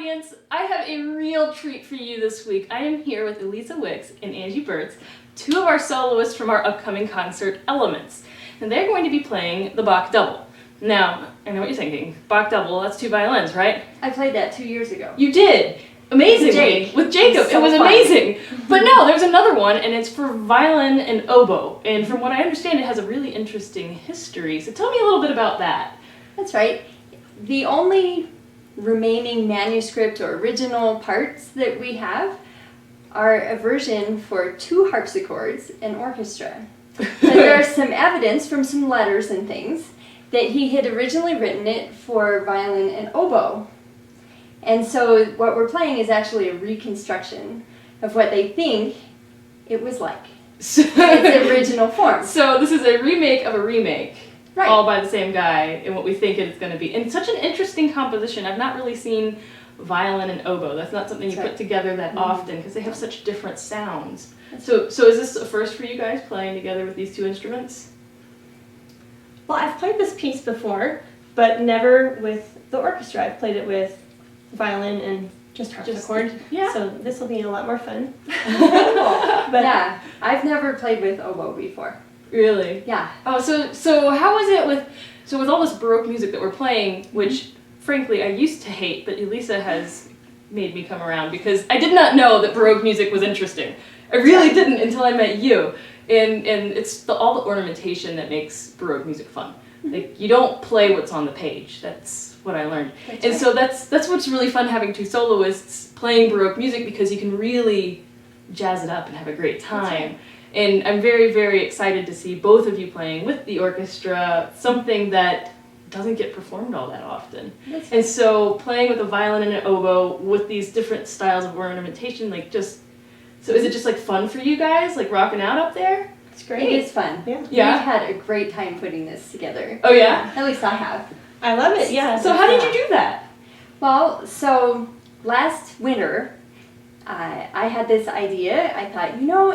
audience, I have a real treat for you this week. I am here with Elisa Wicks and Angie Burtz, two of our soloists from our upcoming concert, Elements. And they're going to be playing the Bach Double. Now, I know what you're thinking. Bach Double, that's two violins, right? I played that 2 years ago. You did! Amazingly! With Jacob. It was amazing! But no, there's another one, and it's for violin and oboe. And from what I understand, it has a really interesting history. So tell me a little bit about that. That's right. The only remaining manuscript or original parts that we have are a version for 2 harpsichords and orchestra. But there's some evidence from some letters and things that he had originally written it for violin and oboe. And so what we're playing is actually a reconstruction of what they think it was like. Its original form. So this is a remake of a remake. Right. All by the same guy and what we think it's going to be. And such an interesting composition. I've not really seen violin and oboe. That's not something you put together that often because they have such different sounds. So is this a first for you guys, playing together with these 2 instruments? Well, I've played this piece before, but never with the orchestra. I've played it with violin and just harpsichord. Yeah. So this will be a lot more fun. But yeah, I've never played with oboe before. Really? Yeah. Oh, so how is it with all this Baroque music that we're playing, which frankly I used to hate, but Elisa has made me come around because I did not know that Baroque music was interesting. I really didn't until I met you. And it's all the ornamentation that makes Baroque music fun. Like, you don't play what's on the page. That's what I learned. So that's what's really fun, having 2 soloists playing Baroque music, because you can really jazz it up and have a great time. And I'm very, very excited to see both of you playing with the orchestra, something that doesn't get performed all that often. And so playing with a violin and an oboe with these different styles of ornamentation, so is it just like fun for you guys, like rocking out up there? It's great. It is fun. Yeah. We've had a great time putting this together. Oh yeah? At least I have. I love it, yeah. So how did you do that? Well, so last winter, I had this idea. I thought,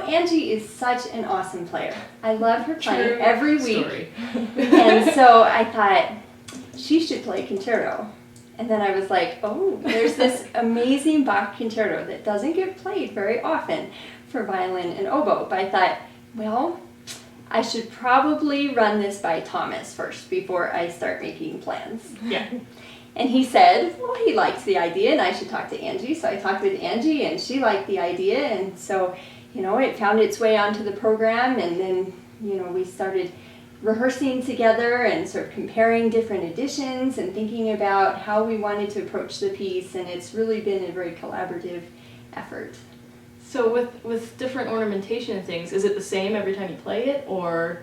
Angie is such an awesome player. I love her playing every week. And so I thought, she should play concerto. And then I was like, oh, there's this amazing Bach concerto that doesn't get played very often for violin and oboe. But I thought, well, I should probably run this by Thomas first before I start making plans. Yeah. And he said, well, he likes the idea and I should talk to Angie. So I talked with Angie and she liked the idea. And so, it found its way onto the program. And then, we started rehearsing together and sort of comparing different editions and thinking about how we wanted to approach the piece. And it's really been a very collaborative effort. So with different ornamentation and things, is it the same every time you play it, or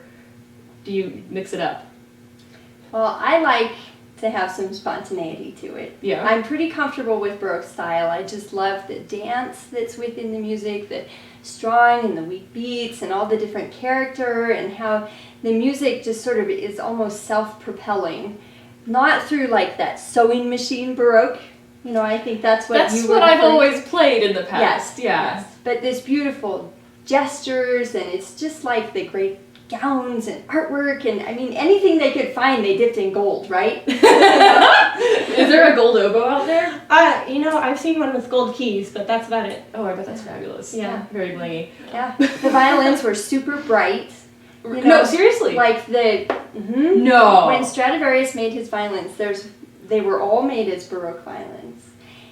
do you mix it up? Well, I like to have some spontaneity to it. Yeah. I'm pretty comfortable with Baroque style. I just love the dance that's within the music, the strong and the weak beats and all the different character, and how the music just sort of is almost self-propelling. Not through like that sewing machine Baroque. I think that's what I've always played in the past. Yes, yeah. Yes. But this beautiful gestures, and it's just like the great gowns and artwork, and anything they could find they dipped in gold, right? Is there a gold oboe out there? I've seen one with gold keys, but that's about it. Oh, I bet that's fabulous. Yeah. Very blingy. Yeah. The violins were super bright. No, seriously? Like No. When Stradivarius made his violins, they were all made as Baroque violins.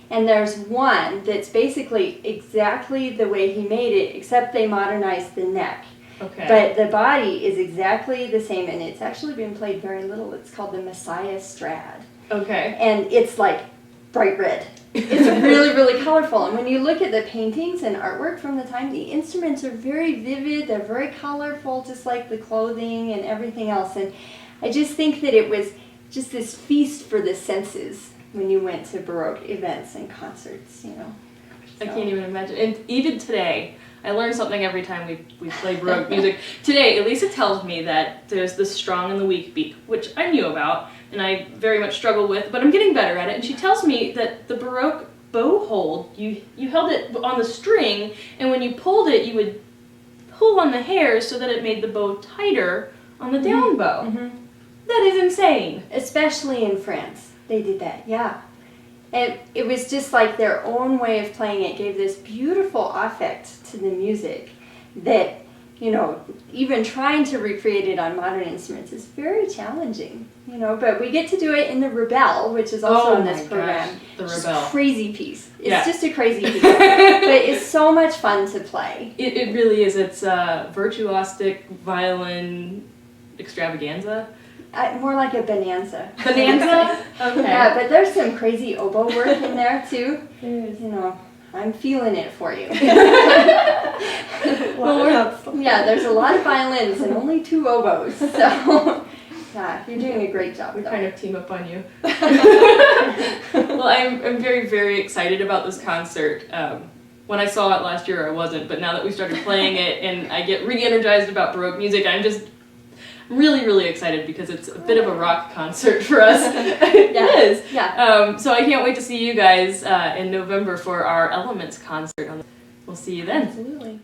And there's one that's basically exactly the way he made it, except they modernized the neck. Okay. But the body is exactly the same, and it's actually been played very little. It's called the Messiah Strad. Okay. And it's like bright red. It's really, really colorful. And when you look at the paintings and artwork from the time, the instruments are very vivid. They're very colorful, just like the clothing and everything else. And I just think that it was just this feast for the senses when you went to Baroque events and concerts, I can't even imagine. And even today, I learn something every time we play Baroque music. Today, Elisa tells me that there's the strong and the weak beat, which I knew about, and I very much struggle with, but I'm getting better at it. And she tells me that the Baroque bow hold, you held it on the string, and when you pulled it, you would pull on the hairs so that it made the bow tighter on the down bow. That is insane. Especially in France, they did that, yeah. And it was just like their own way of playing it gave this beautiful affect to the music that, you know, even trying to recreate it on modern instruments is very challenging, you know, but we get to do it in the Rebelle, which is also on this program. Gosh, the Just Rebelle. crazy piece. It's Yeah. just a crazy piece, but it's so much fun to play. It really is. It's virtuosic violin extravaganza. More like a bonanza. Bonanza? Okay. Yeah, but there's some crazy oboe work in there too. There is. You know, I'm feeling it for you. Yeah, there's a lot of violins and only 2 oboes, so yeah, you're doing a great job. We though. kind of team up on you. Well, I'm very, very excited about this concert. When I saw it last year, I wasn't, but now that we started playing it and I get re-energized about Baroque music, I'm just really, really excited because it's a bit of a rock concert for us. It is. Yeah. So I can't wait to see you guys in November for our Elements concert. We'll see you then. Absolutely.